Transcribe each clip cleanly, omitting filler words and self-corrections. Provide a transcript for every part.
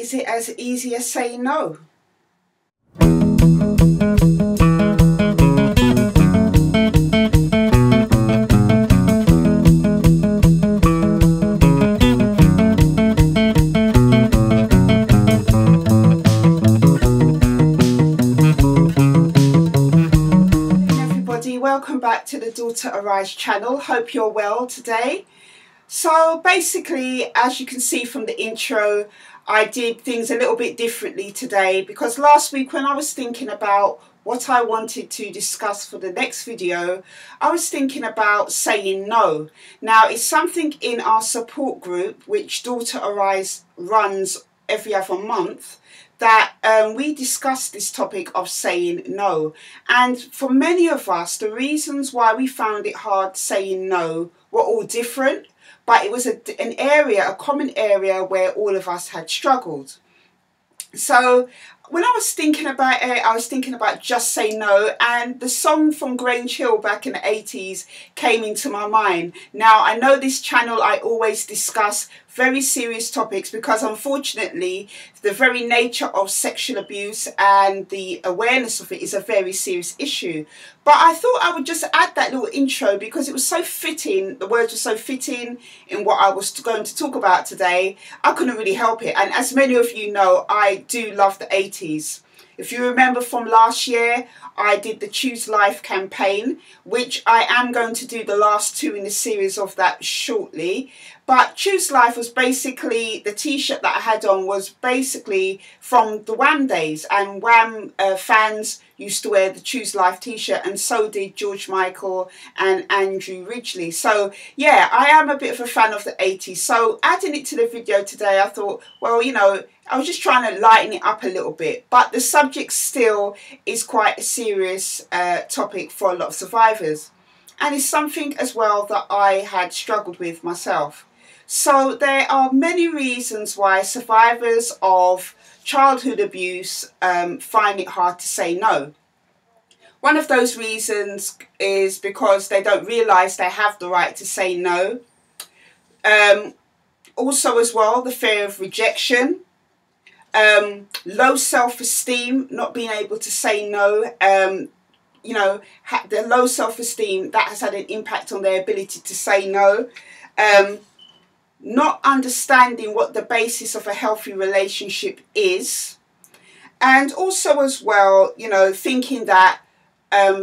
is it as easy as saying no? Welcome back to the Daughter Arise channel. Hope you're well today. So basically, as you can see from the intro, I did things a little bit differently today because last week when I was thinking about what I wanted to discuss for the next video, I was thinking about saying no. Now, it's something in our support group, which Daughter Arise runs every other month, that we discussed this topic of saying no. And for many of us, the reasons why we found it hard saying no were all different, but it was a common area where all of us had struggled. So when I was thinking about it, I was thinking about Just Say No, and the song from Grange Hill back in the 80s came into my mind. Now, I know this channel, I always discuss very serious topics because unfortunately the very nature of sexual abuse and the awareness of it is a very serious issue. But I thought I would just add that little intro because it was so fitting, the words were so fitting in what I was going to talk about today. I couldn't really help it. And as many of you know, I do love the 80s. If you remember from last year, I did the Choose Life campaign, which I am going to do the last two in the series of that shortly. But Choose Life was basically, the t-shirt that I had on was basically from the Wham days. And Wham fans used to wear the Choose Life t-shirt, and so did George Michael and Andrew Ridgeley. So yeah, I am a bit of a fan of the 80s. So adding it to the video today, I thought, well, you know, I was just trying to lighten it up a little bit. But the subject still is quite a serious topic for a lot of survivors. And it's something as well that I had struggled with myself. So there are many reasons why survivors of childhood abuse find it hard to say no. One of those reasons is because they don't realise they have the right to say no. Also as well, the fear of rejection. Low self-esteem, not being able to say no. You know, the low self-esteem, that has had an impact on their ability to say no. Not understanding what the basis of a healthy relationship is. And also as well, you know, thinking that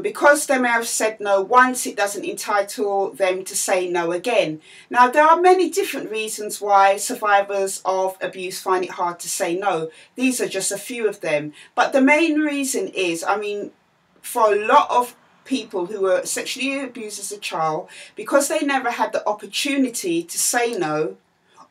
because they may have said no once, it doesn't entitle them to say no again. Now, there are many different reasons why survivors of abuse find it hard to say no. These are just a few of them. But the main reason is, I mean, for a lot of people who were sexually abused as a child, because they never had the opportunity to say no,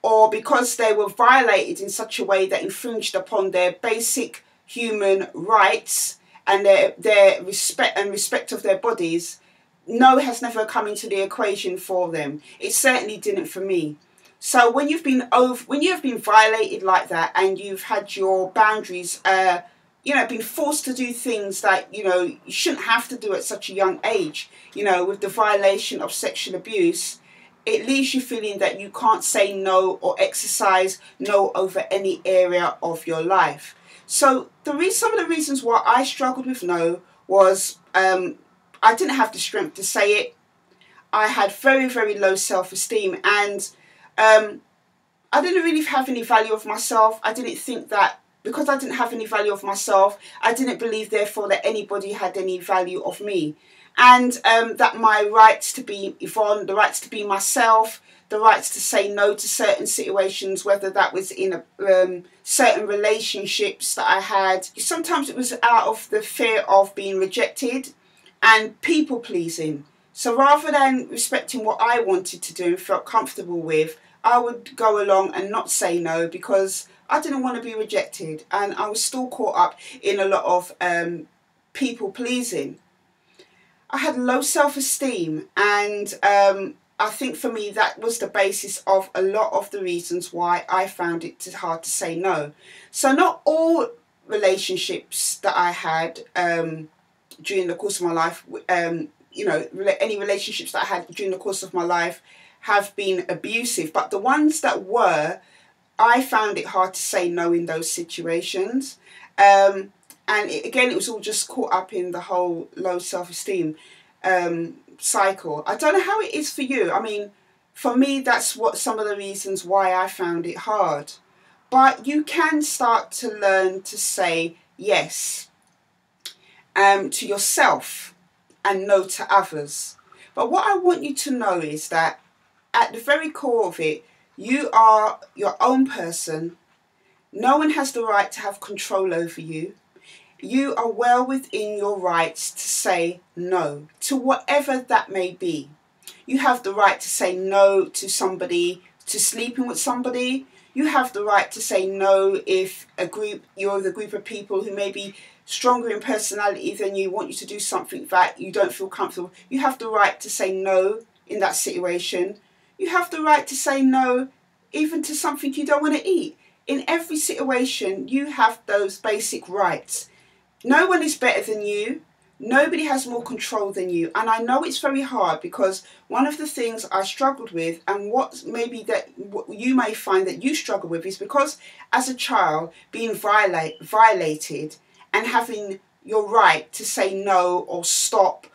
or because they were violated in such a way that infringed upon their basic human rights and their respect of their bodies, no has never come into the equation for them. It certainly didn't for me. So when you have been violated like that, and you've had your boundaries you know, been forced to do things that, you know, you shouldn't have to do at such a young age, you know, with the violation of sexual abuse, it leaves you feeling that you can't say no or exercise no over any area of your life. So some of the reasons why I struggled with no was I didn't have the strength to say it. I had very, very low self-esteem, and I didn't really have any value of myself. I didn't think that because I didn't have any value of myself, I didn't believe, therefore, that anybody had any value of me. And that my rights to be Yvonne, the rights to be myself, the rights to say no to certain situations, whether that was in certain relationships that I had. Sometimes it was out of the fear of being rejected and people pleasing. So rather than respecting what I wanted to do and felt comfortable with, I would go along and not say no because I didn't want to be rejected, and I was still caught up in a lot of people pleasing. I had low self-esteem, and I think for me that was the basis of a lot of the reasons why I found it hard to say no. So not all relationships that I had during the course of my life, you know, any relationships that I had during the course of my life have been abusive, but the ones that were, I found it hard to say no in those situations. And again, it was all just caught up in the whole low self-esteem cycle. I don't know how it is for you. I mean, for me, that's what some of the reasons why I found it hard. But you can start to learn to say yes to yourself and no to others. But what I want you to know is that at the very core of it, you are your own person. No one has the right to have control over you. You are well within your rights to say no to whatever that may be. You have the right to say no to somebody, to sleeping with somebody. You have the right to say no if you're with a group of people who may be stronger in personality than you, want you to do something that you don't feel comfortable. You have the right to say no in that situation. You have the right to say no even to something you don't want to eat. In every situation, you have those basic rights. No one is better than you. Nobody has more control than you. And I know it's very hard, because one of the things I struggled with, and what you may find that you struggle with, is because as a child being violated and having your right to say no or stop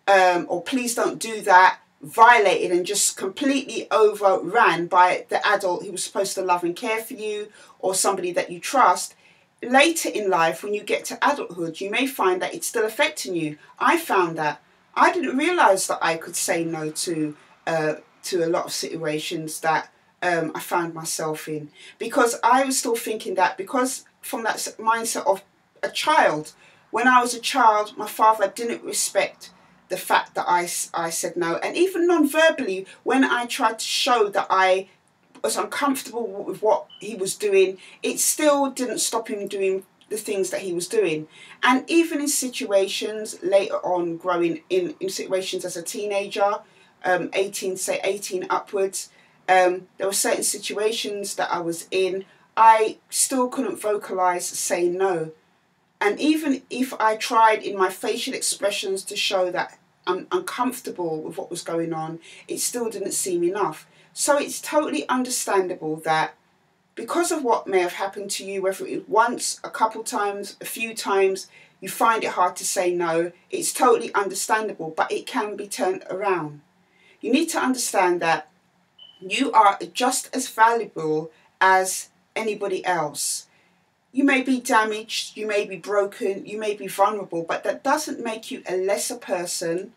or please don't do that, violated and just completely overran by the adult who was supposed to love and care for you, or somebody that you trust. Later in life, when you get to adulthood, you may find that it's still affecting you. I found that. I didn't realise that I could say no to a lot of situations that I found myself in, because I was still thinking that, because from that mindset of a child, when I was a child, my father didn't respect the fact that I said no. And even non-verbally, when I tried to show that I was uncomfortable with what he was doing, it still didn't stop him doing the things that he was doing. And even in situations later on, growing in situations as a teenager, 18 upwards, there were certain situations that I was in, I still couldn't vocalize saying no. And even if I tried in my facial expressions to show that I'm uncomfortable with what was going on, it still didn't seem enough. So it's totally understandable that because of what may have happened to you, whether it was once, a couple times, a few times, you find it hard to say no. It's totally understandable, but it can be turned around. You need to understand that you are just as valuable as anybody else. You may be damaged, you may be broken, you may be vulnerable, but that doesn't make you a lesser person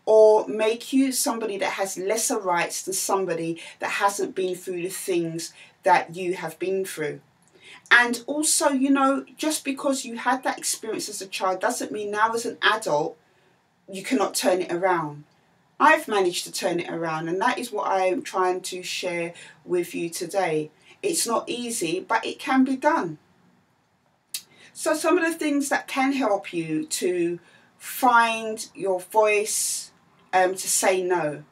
or make you somebody that has lesser rights than somebody that hasn't been through the things that you have been through. And also, you know, just because you had that experience as a child doesn't mean now as an adult you cannot turn it around. I've managed to turn it around, and that is what I am trying to share with you today. It's not easy, but it can be done. So some of the things that can help you to find your voice, to say no.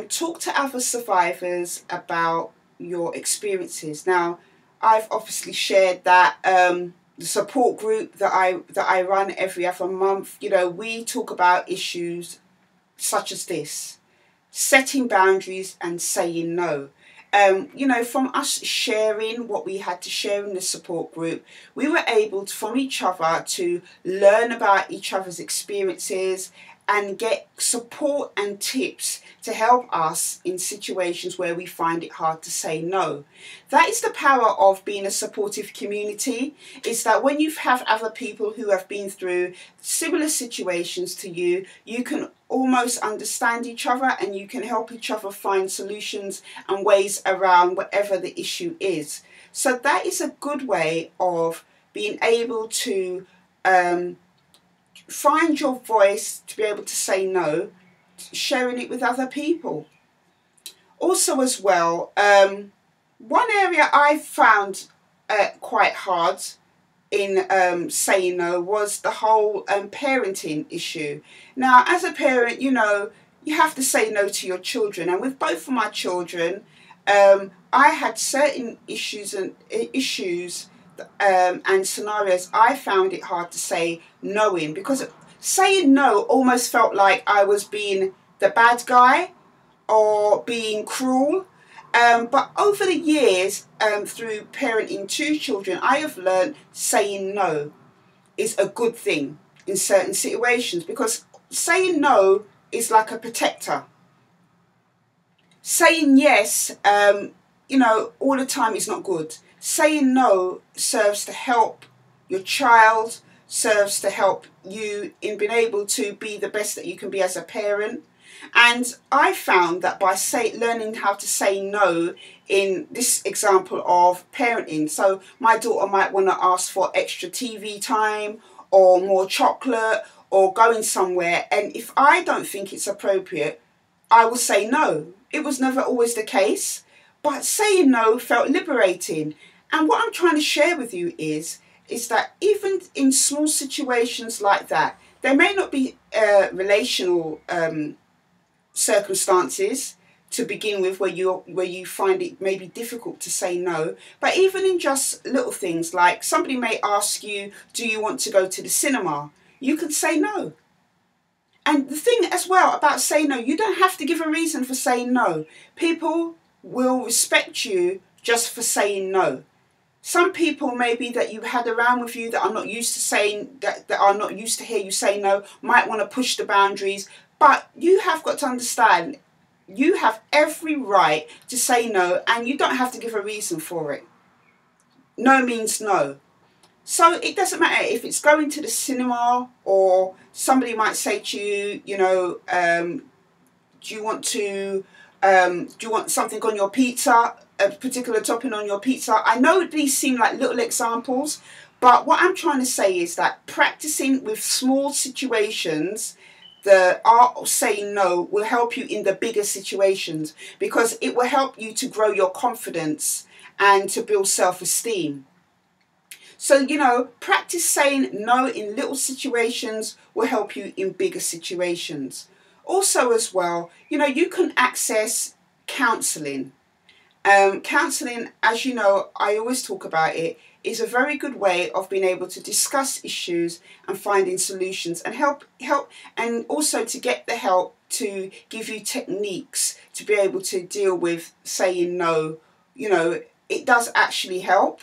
Talk to other survivors about your experiences. Now, I've obviously shared that the support group that I run every other month, you know, we talk about issues such as this: setting boundaries and saying no. You know, from us sharing what we had to share in the support group, we were able to, from each other, to learn about each other's experiences and get support and tips to help us in situations where we find it hard to say no. That is the power of being a supportive community, is that when you have other people who have been through similar situations to you, you can almost understand each other and you can help each other find solutions and ways around whatever the issue is. So that is a good way of being able to find your voice, to be able to say no, sharing it with other people. Also as well, one area I found quite hard in saying no was the whole parenting issue. Now, as a parent, you know, you have to say no to your children, and with both of my children, I had certain issues and scenarios I found it hard to say no in, because saying no almost felt like I was being the bad guy or being cruel. But over the years, through parenting two children, I have learned saying no is a good thing in certain situations, because saying no is like a protector. Saying yes, all the time is not good. Saying no serves to help your child, serves to help you in being able to be the best that you can be as a parent. And I found that by learning how to say no in this example of parenting, so my daughter might want to ask for extra TV time or more chocolate or going somewhere, and if I don't think it's appropriate, I will say no. It was never always the case, but saying no felt liberating. And what I'm trying to share with you is that even in small situations like that, there may not be relational circumstances to begin with where you find it maybe difficult to say no, but even in just little things, like somebody may ask you, do you want to go to the cinema? You could say no. And the thing as well about saying no, you don't have to give a reason for saying no. People will respect you just for saying no. Some people maybe that you had around with you that are not used to saying, that are not used to hear you say no, might want to push the boundaries. But you have got to understand, you have every right to say no, and you don't have to give a reason for it. No means no. So it doesn't matter if it's going to the cinema, or somebody might say to you, do you want something on your pizza, a particular topping on your pizza? I know these seem like little examples, but what I'm trying to say is that practicing with small situations, the art of saying no, will help you in the bigger situations, because it will help you to grow your confidence and to build self-esteem. So, practice saying no in little situations will help you in bigger situations. Also as well, you can access counselling. Counselling, as you know, I always talk about it, is a very good way of being able to discuss issues and finding solutions, and help and also to get the help to give you techniques to be able to deal with saying no. It does actually help.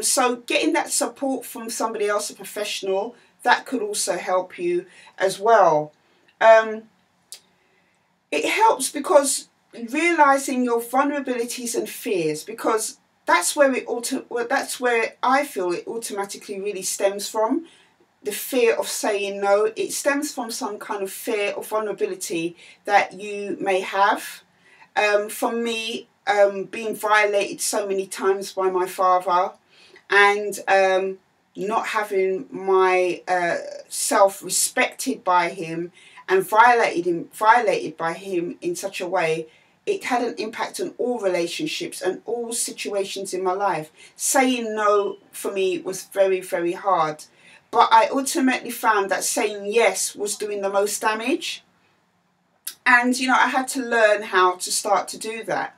So getting that support from somebody else, a professional, that could also help you as well. It helps because realizing your vulnerabilities and fears, because that's where that's where I feel it automatically really stems from. The fear of saying no, it stems from some kind of fear of vulnerability that you may have. For me, being violated so many times by my father, and not having my self respected by him, and violated by him in such a way, it had an impact on all relationships and all situations in my life. Saying no for me was very, very hard. But I ultimately found that saying yes was doing the most damage. And, I had to learn how to start to do that.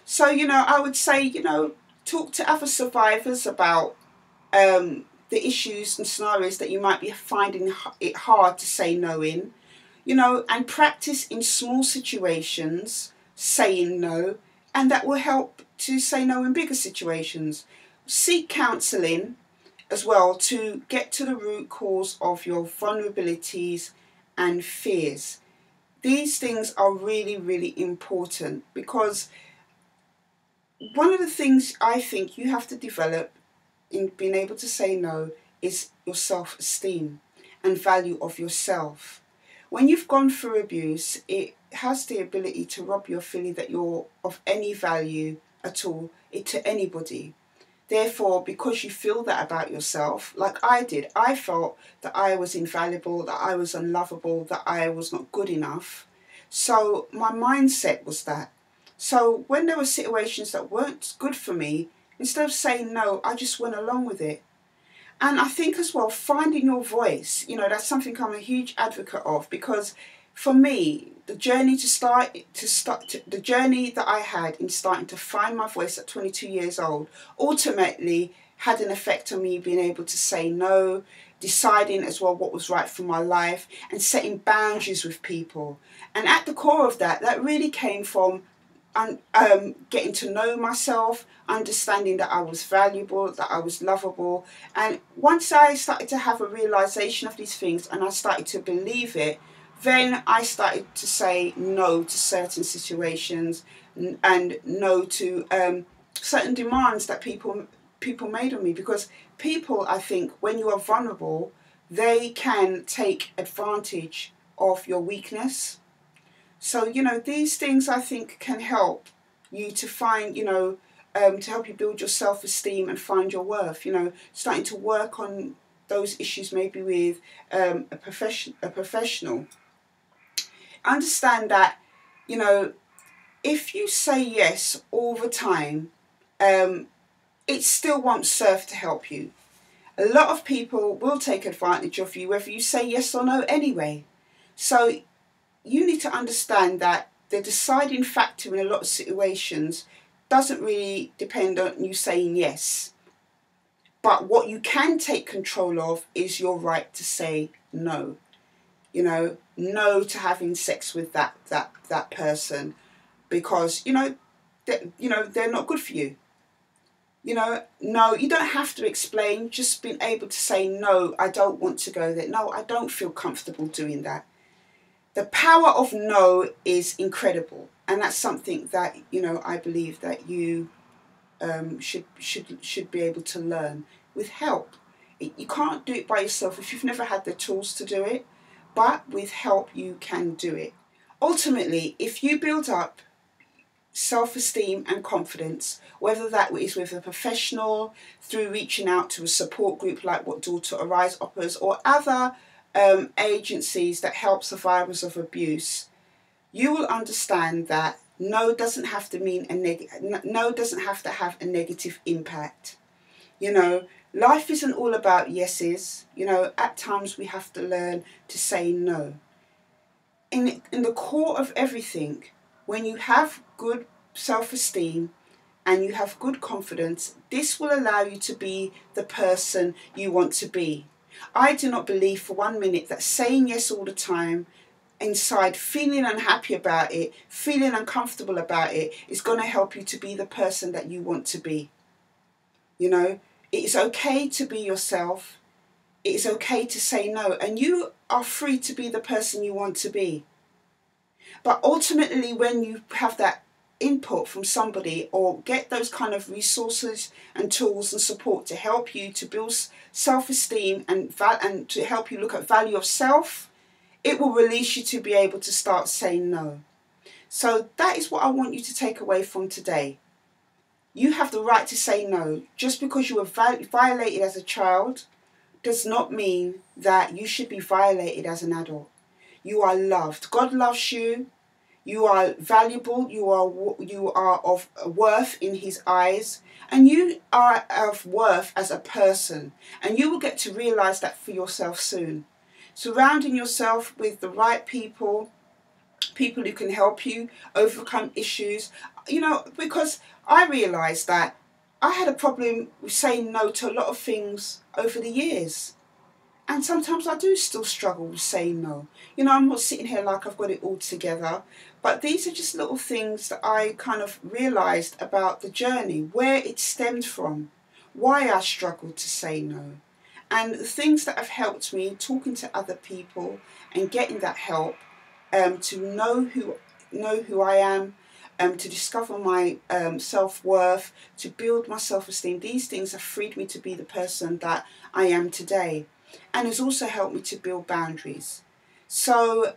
So, I would say, talk to other survivors about the issues and scenarios that you might be finding it hard to say no in, and practice in small situations saying no, and that will help to say no in bigger situations. Seek counselling as well to get to the root cause of your vulnerabilities and fears. These things are really, really important, because one of the things I think you have to develop in being able to say no is your self-esteem and value of yourself. When you've gone through abuse, it has the ability to rob your feeling that you're of any value at all to anybody. Therefore, because you feel that about yourself, like I did, I felt that I was invaluable, that I was unlovable, that I was not good enough. So my mindset was that. So when there were situations that weren't good for me, instead of saying no, I just went along with it. And I think as well, finding your voice, that's something I'm a huge advocate of, because for me, the journey the journey that I had in starting to find my voice at 22 years old, ultimately had an effect on me being able to say no, deciding as well what was right for my life, and setting boundaries with people. And at the core of that really came from getting to know myself, understanding that I was valuable, that I was lovable. And once I started to have a realization of these things and I started to believe it, then I started to say no to certain situations and no to certain demands that people made on me. Because people, I think, when you are vulnerable, they can take advantage of your weakness. So, you know, these things I think can help you to find, you know, to help you build your self-esteem and find your worth, you know, starting to work on those issues maybe with a professional. Understand that, you know, if you say yes all the time, it still won't serve to help you. A lot of people will take advantage of you whether you say yes or no anyway. So you need to understand that the deciding factor in a lot of situations doesn't really depend on you saying yes. But what you can take control of is your right to say no. You know, no to having sex with that person because, you know, they're not good for you. You know, no, you don't have to explain. Just being able to say, no, I don't want to go there. No, I don't feel comfortable doing that. The power of no is incredible, and that's something that, you know, I believe that you should be able to learn with help. You can't do it by yourself if you've never had the tools to do it, but with help you can do it. Ultimately, if you build up self-esteem and confidence, whether that is with a professional, through reaching out to a support group like what Daughter Arise offers, or other agencies that help survivors of abuse, you will understand that no doesn't have to mean no doesn't have to have a negative impact. You know, life isn't all about yeses. You know, at times we have to learn to say no. In the core of everything, when you have good self-esteem and you have good confidence, this will allow you to be the person you want to be. I do not believe for 1 minute that saying yes all the time, inside feeling unhappy about it, feeling uncomfortable about it, is going to help you to be the person that you want to be. You know, it is okay to be yourself. It is okay to say no, and you are free to be the person you want to be. But ultimately, when you have that input from somebody or get those kind of resources and tools and support to help you to build self-esteem and to help you look at value of self, it will release you to be able to start saying no. So that is what I want you to take away from today. You have the right to say no. Just because you were violated as a child does not mean that you should be violated as an adult. You are loved. God loves you. You are valuable. You are of worth in His eyes, and you are of worth as a person. And you will get to realize that for yourself soon. Surrounding yourself with the right people who can help you overcome issues. You know, because I realized that I had a problem with saying no to a lot of things over the years. And sometimes I do still struggle with saying no. You know, I'm not sitting here like I've got it all together. But these are just little things that I kind of realised about the journey, where it stemmed from, why I struggled to say no. And the things that have helped me, talking to other people and getting that help, to know who I am, to discover my self-worth, to build my self-esteem. These things have freed me to be the person that I am today. And has also helped me to build boundaries. So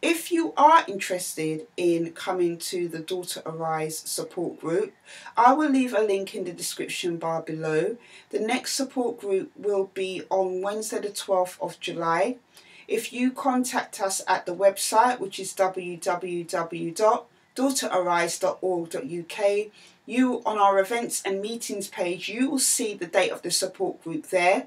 if you are interested in coming to the Daughter Arise support group, I will leave a link in the description bar below. The next support group will be on Wednesday the 12th of July. If you contact us at the website, which is www.daughterarise.org.uk, you, on our events and meetings page, you will see the date of the support group there.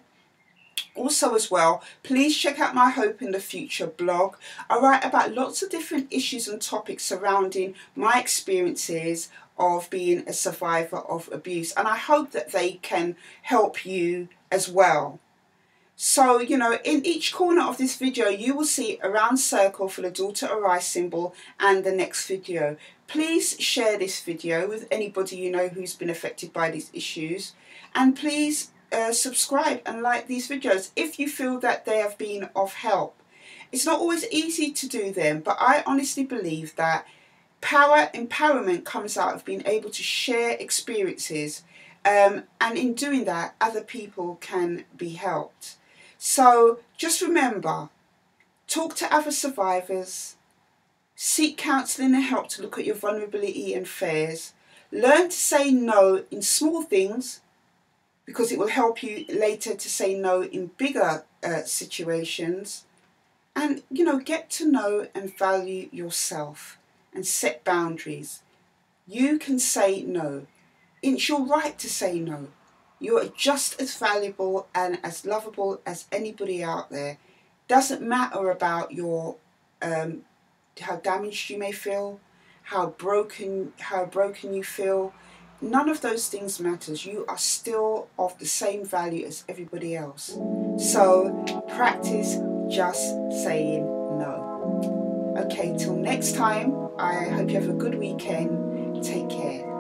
Also as well, please check out my Hope in the Future blog. I write about lots of different issues and topics surrounding my experiences of being a survivor of abuse, and I hope that they can help you as well. So, you know, in each corner of this video, you will see a round circle for the daughter Arise symbol and the next video. Please share this video with anybody you know who's been affected by these issues. And please subscribe and like these videos if you feel that they have been of help. It's not always easy to do them, but I honestly believe that empowerment comes out of being able to share experiences. And in doing that, other people can be helped. So just remember, talk to other survivors, seek counselling and help to look at your vulnerability and fears, learn to say no in small things because it will help you later to say no in bigger situations, and, you know, get to know and value yourself and set boundaries. You can say no. It's your right to say no. You are just as valuable and as lovable as anybody out there. Doesn't matter about your how damaged you may feel, how broken you feel. None of those things matters. You are still of the same value as everybody else. So practice just saying no. Okay, till next time, I hope you have a good weekend. Take care.